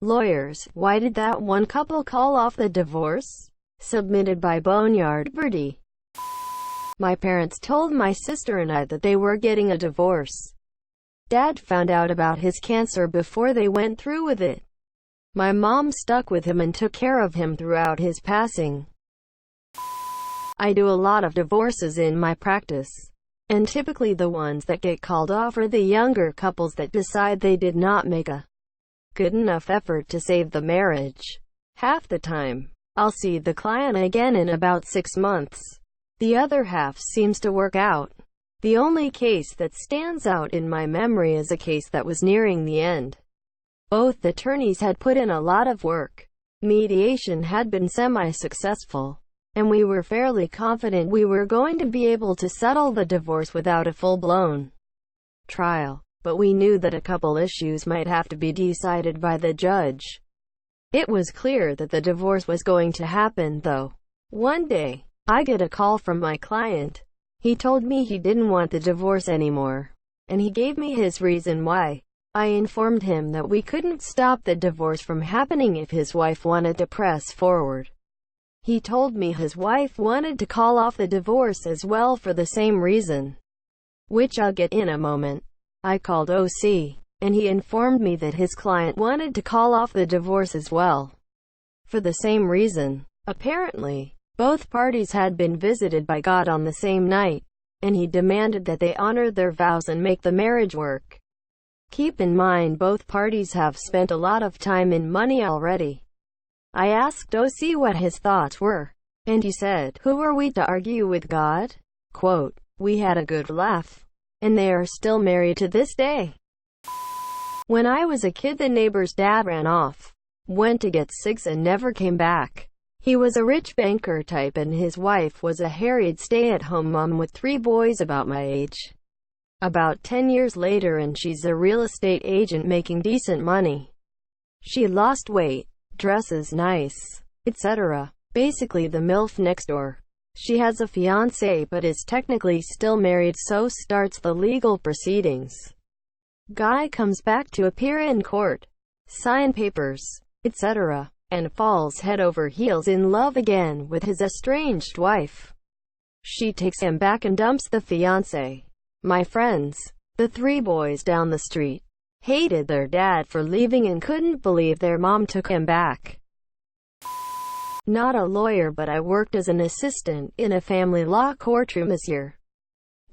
Lawyers, why did that one couple call off the divorce? Submitted by BoneYardBirdy. My parents told my sister and I that they were getting a divorce. Dad found out about his cancer before they went through with it. My mom stuck with him and took care of him throughout his passing. I do a lot of divorces in my practice, and typically the ones that get called off are the younger couples that decide they did not make a good enough effort to save the marriage. Half the time, I'll see the client again in about 6 months. The other half seems to work out. The only case that stands out in my memory is a case that was nearing the end. Both attorneys had put in a lot of work. Mediation had been semi-successful, and we were fairly confident we were going to be able to settle the divorce without a full-blown trial. But we knew that a couple issues might have to be decided by the judge. It was clear that the divorce was going to happen, though. One day, I get a call from my client. He told me he didn't want the divorce anymore, and he gave me his reason why. I informed him that we couldn't stop the divorce from happening if his wife wanted to press forward. He told me his wife wanted to call off the divorce as well for the same reason, which I'll get in a moment. I called OC, and he informed me that his client wanted to call off the divorce as well, for the same reason. Apparently, both parties had been visited by God on the same night, and he demanded that they honor their vows and make the marriage work. Keep in mind both parties have spent a lot of time and money already. I asked OC what his thoughts were, and he said, "Who are we to argue with God?" Quote, "We had a good laugh, and they are still married to this day." When I was a kid, the neighbor's dad ran off, went to get cigs and never came back. He was a rich banker type and his wife was a harried stay-at-home mom with 3 boys about my age. About 10 years later and she's a real estate agent making decent money. She lost weight, dresses nice, etc. Basically the MILF next door. She has a fiancé but is technically still married, so starts the legal proceedings. Guy comes back to appear in court, sign papers, etc., and falls head over heels in love again with his estranged wife. She takes him back and dumps the fiancé. My friends, the 3 boys down the street, hated their dad for leaving and couldn't believe their mom took him back. Not a lawyer, but I worked as an assistant in a family law courtroom this year.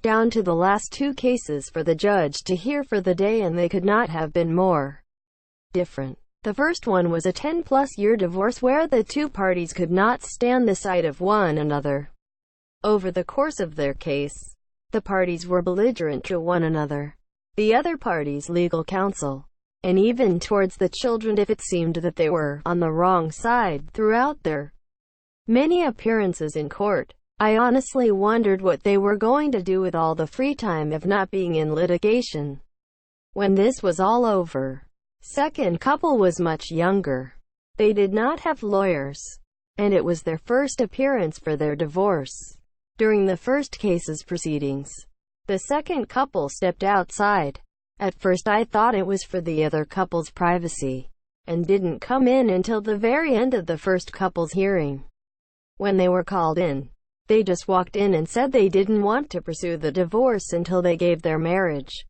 Down to the last 2 cases for the judge to hear for the day, and they could not have been more different. The first one was a 10-plus year divorce where the 2 parties could not stand the sight of one another. Over the course of their case, the parties were belligerent to one another, the other party's legal counsel, and even towards the children if it seemed that they were on the wrong side throughout their many appearances in court. I honestly wondered what they were going to do with all the free time of not being in litigation. When this was all over, second couple was much younger. They did not have lawyers, and it was their first appearance for their divorce. During the first case's proceedings, the second couple stepped outside. At first I thought it was for the other couple's privacy, and didn't come in until the very end of the first couple's hearing. When they were called in, they just walked in and said they didn't want to pursue the divorce until they gave their marriage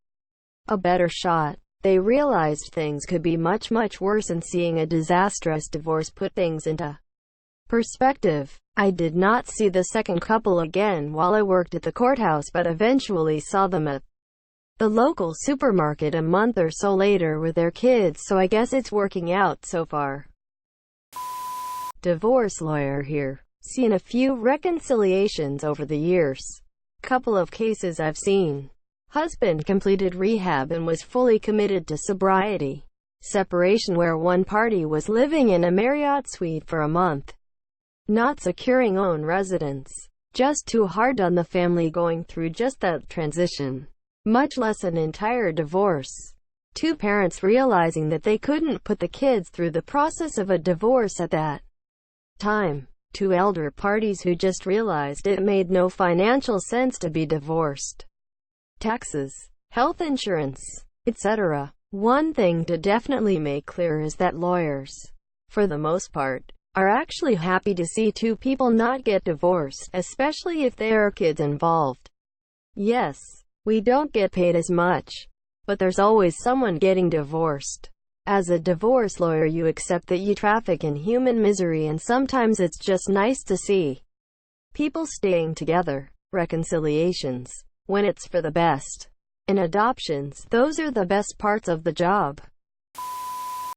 a better shot. They realized things could be much worse, and seeing a disastrous divorce put things into perspective. I did not see the second couple again while I worked at the courthouse, but eventually saw them at the local supermarket a month or so later with their kids, so I guess it's working out so far. Divorce lawyer here. Seen a few reconciliations over the years. Couple of cases I've seen. Husband completed rehab and was fully committed to sobriety. Separation where one party was living in a Marriott suite for a month, not securing own residence. Just too hard on the family going through just that transition, much less an entire divorce. 2 parents realizing that they couldn't put the kids through the process of a divorce at that time. 2 elder parties who just realized it made no financial sense to be divorced. Taxes, health insurance, etc. One thing to definitely make clear is that lawyers, for the most part, are actually happy to see two people not get divorced, especially if there are kids involved. Yes, we don't get paid as much, but there's always someone getting divorced. As a divorce lawyer, you accept that you traffic in human misery, and sometimes it's just nice to see people staying together. Reconciliations, when it's for the best. And adoptions, those are the best parts of the job.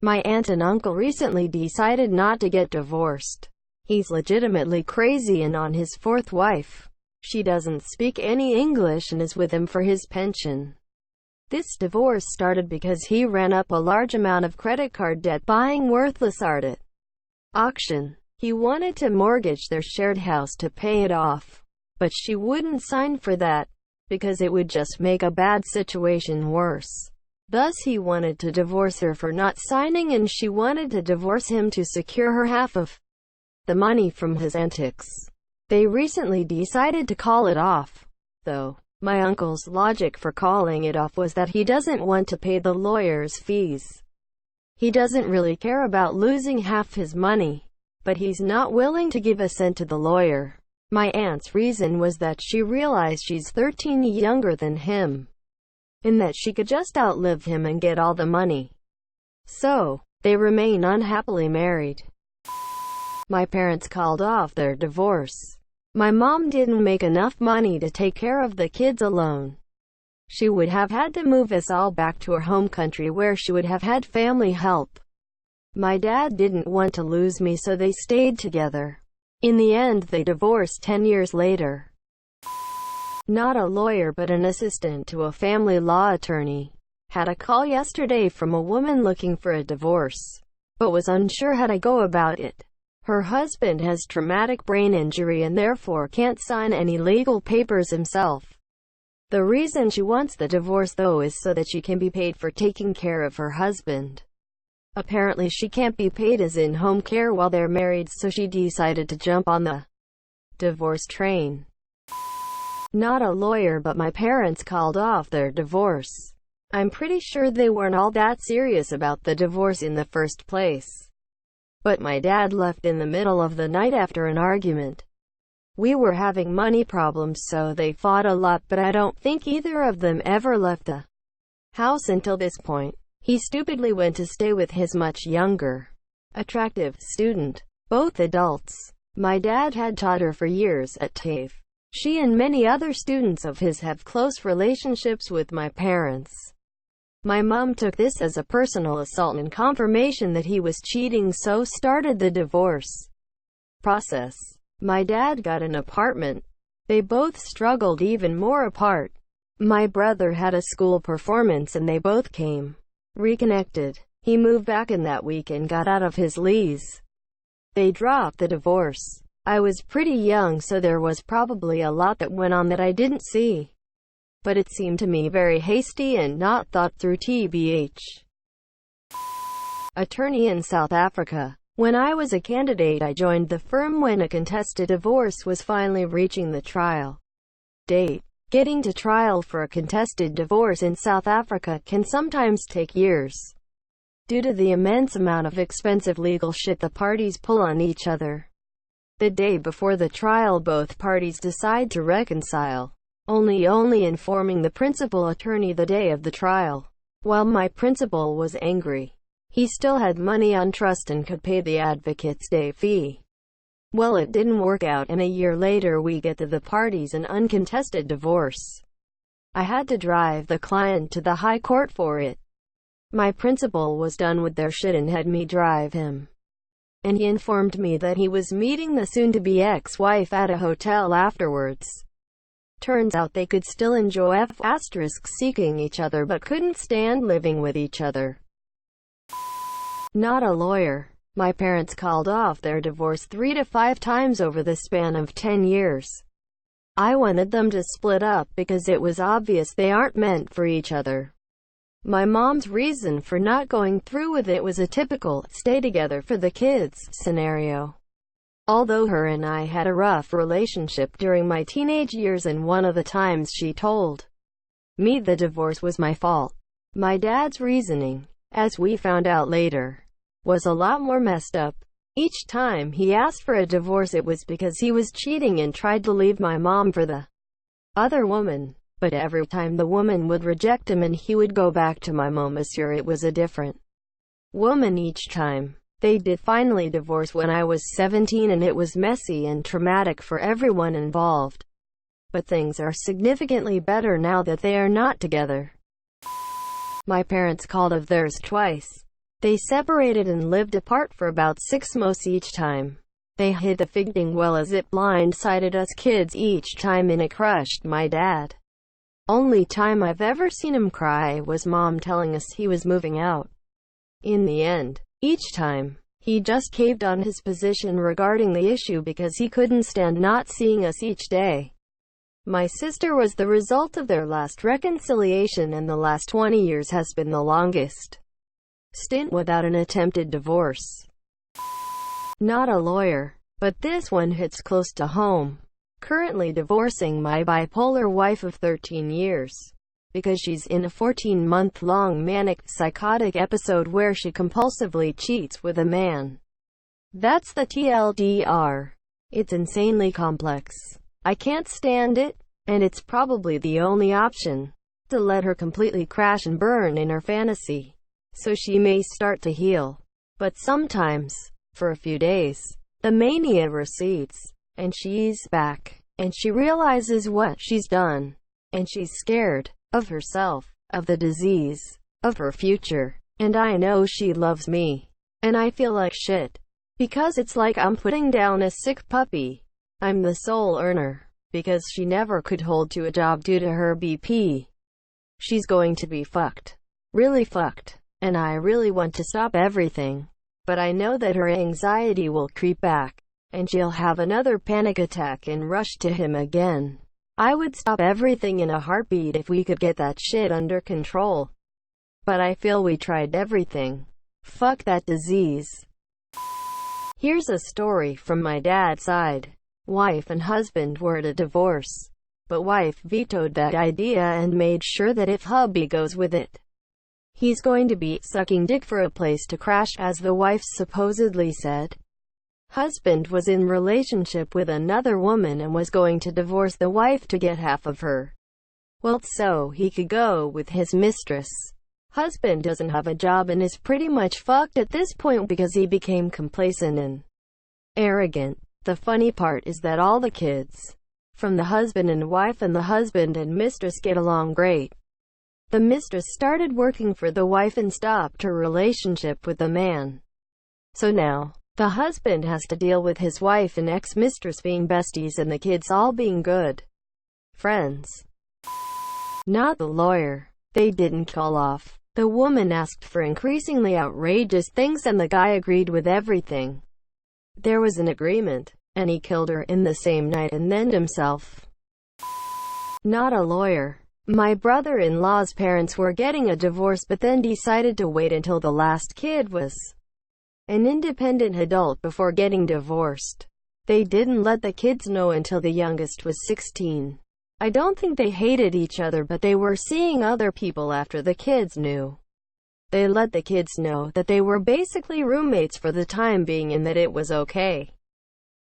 My aunt and uncle recently decided not to get divorced. He's legitimately crazy and on his fourth wife. She doesn't speak any English and is with him for his pension. This divorce started because he ran up a large amount of credit card debt buying worthless art at auction. He wanted to mortgage their shared house to pay it off, but she wouldn't sign for that, because it would just make a bad situation worse. Thus he wanted to divorce her for not signing, and she wanted to divorce him to secure her half of the money from his antics. They recently decided to call it off, though. My uncle's logic for calling it off was that he doesn't want to pay the lawyer's fees. He doesn't really care about losing half his money, but he's not willing to give a cent to the lawyer. My aunt's reason was that she realized she's 13 younger than him, and that she could just outlive him and get all the money. So, they remain unhappily married. My parents called off their divorce. My mom didn't make enough money to take care of the kids alone. She would have had to move us all back to her home country where she would have had family help. My dad didn't want to lose me, so they stayed together. In the end, they divorced 10 years later. Not a lawyer but an assistant to a family law attorney. Had a call yesterday from a woman looking for a divorce, but was unsure how to go about it. Her husband has traumatic brain injury and therefore can't sign any legal papers himself. The reason she wants the divorce, though, is so that she can be paid for taking care of her husband. Apparently she can't be paid as in home care while they're married, so she decided to jump on the divorce train. Not a lawyer, but my parents called off their divorce. I'm pretty sure they weren't all that serious about the divorce in the first place. But my dad left in the middle of the night after an argument. We were having money problems, so they fought a lot, but I don't think either of them ever left the house until this point. He stupidly went to stay with his much younger, attractive student, both adults. My dad had taught her for years at TAFE. She and many other students of his have close relationships with my parents. My mom took this as a personal assault and confirmation that he was cheating, so started the divorce process. My dad got an apartment. They both struggled even more apart. My brother had a school performance and they both reconnected. He moved back in that week and got out of his lease. They dropped the divorce. I was pretty young, so there was probably a lot that went on that I didn't see. But it seemed to me very hasty and not thought through. TBH. Attorney in South Africa. When I was a candidate, I joined the firm when a contested divorce was finally reaching the trial date. Getting to trial for a contested divorce in South Africa can sometimes take years, due to the immense amount of expensive legal shit the parties pull on each other. The day before the trial, both parties decide to reconcile, only informing the principal attorney the day of the trial. While my principal was angry, he still had money on trust and could pay the advocate's day fee. Well, it didn't work out, and a year later we get to the parties an uncontested divorce. I had to drive the client to the high court for it. My principal was done with their shit and had me drive him. And he informed me that he was meeting the soon-to-be ex-wife at a hotel afterwards. Turns out they could still enjoy seeking each other but couldn't stand living with each other. Not a lawyer. My parents called off their divorce 3 to 5 times over the span of 10 years. I wanted them to split up because it was obvious they aren't meant for each other. My mom's reason for not going through with it was a typical stay together for the kids scenario. Although her and I had a rough relationship during my teenage years, and one of the times she told me the divorce was my fault. My dad's reasoning, as we found out later, was a lot more messed up. Each time he asked for a divorce it was because he was cheating and tried to leave my mom for the other woman. But every time the woman would reject him and he would go back to my mom, monsieur, it was a different woman each time. They did finally divorce when I was 17 and it was messy and traumatic for everyone involved. But things are significantly better now that they are not together. My parents called of theirs twice. They separated and lived apart for about 6 months each time. They hid the fighting well as it blindsided us kids each time, and it crushed my dad. Only time I've ever seen him cry was mom telling us he was moving out. In the end, each time, he just caved on his position regarding the issue because he couldn't stand not seeing us each day. My sister was the result of their last reconciliation, and the last 20 years has been the longest stint without an attempted divorce. Not a lawyer, but this one hits close to home. Currently divorcing my bipolar wife of 13 years. Because she's in a 14-month-long manic, psychotic episode where she compulsively cheats with a man. That's the TLDR. It's insanely complex. I can't stand it, and it's probably the only option. To let her completely crash and burn in her fantasy, so she may start to heal. But sometimes, for a few days, the mania recedes, and she's back, and she realizes what she's done, and she's scared of herself, of the disease, of her future. And I know she loves me, and I feel like shit, because it's like I'm putting down a sick puppy. I'm the sole earner, because she never could hold to a job due to her BP. She's going to be fucked. Really fucked. And I really want to stop everything. But I know that her anxiety will creep back, and she'll have another panic attack and rush to him again. I would stop everything in a heartbeat if we could get that shit under control. But I feel we tried everything. Fuck that disease. Here's a story from my dad's side. Wife and husband were at a divorce, but wife vetoed that idea and made sure that if hubby goes with it, he's going to be sucking dick for a place to crash, as the wife supposedly said. Husband was in relationship with another woman and was going to divorce the wife to get half of her wealth so he could go with his mistress. Husband doesn't have a job and is pretty much fucked at this point because he became complacent and arrogant. The funny part is that all the kids from the husband and wife and the husband and mistress get along great. The mistress started working for the wife and stopped her relationship with the man. So now, the husband has to deal with his wife and ex-mistress being besties and the kids all being good friends. Not the lawyer. They didn't call off. The woman asked for increasingly outrageous things and the guy agreed with everything. There was an agreement, and he killed her in the same night and then himself. Not a lawyer. My brother-in-law's parents were getting a divorce but then decided to wait until the last kid was an independent adult before getting divorced. They didn't let the kids know until the youngest was 16. I don't think they hated each other, but they were seeing other people after the kids knew. They let the kids know that they were basically roommates for the time being and that it was okay.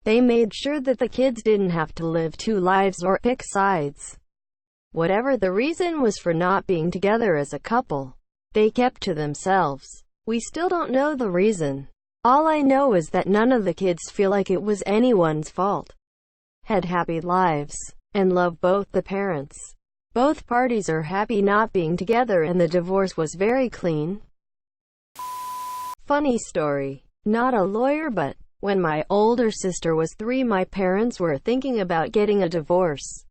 They made sure that the kids didn't have to live 2 lives or pick sides. Whatever the reason was for not being together as a couple, they kept to themselves. We still don't know the reason. All I know is that none of the kids feel like it was anyone's fault. Had happy lives, and love both the parents. Both parties are happy not being together and the divorce was very clean. Funny story. Not a lawyer, but when my older sister was 3, my parents were thinking about getting a divorce.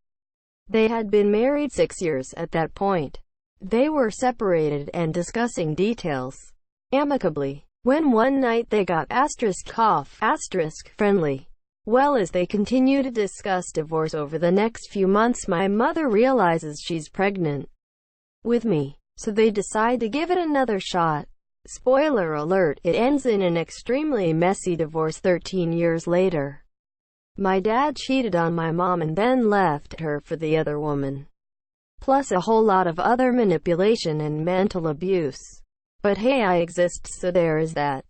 They had been married 6 years at that point. They were separated and discussing details amicably, when one night they got *friendly. Well, as they continue to discuss divorce over the next few months, my mother realizes she's pregnant with me, so they decide to give it another shot. Spoiler alert, it ends in an extremely messy divorce 13 years later. My dad cheated on my mom and then left her for the other woman. plus a whole lot of other manipulation and mental abuse. But hey, I exist, so there is that.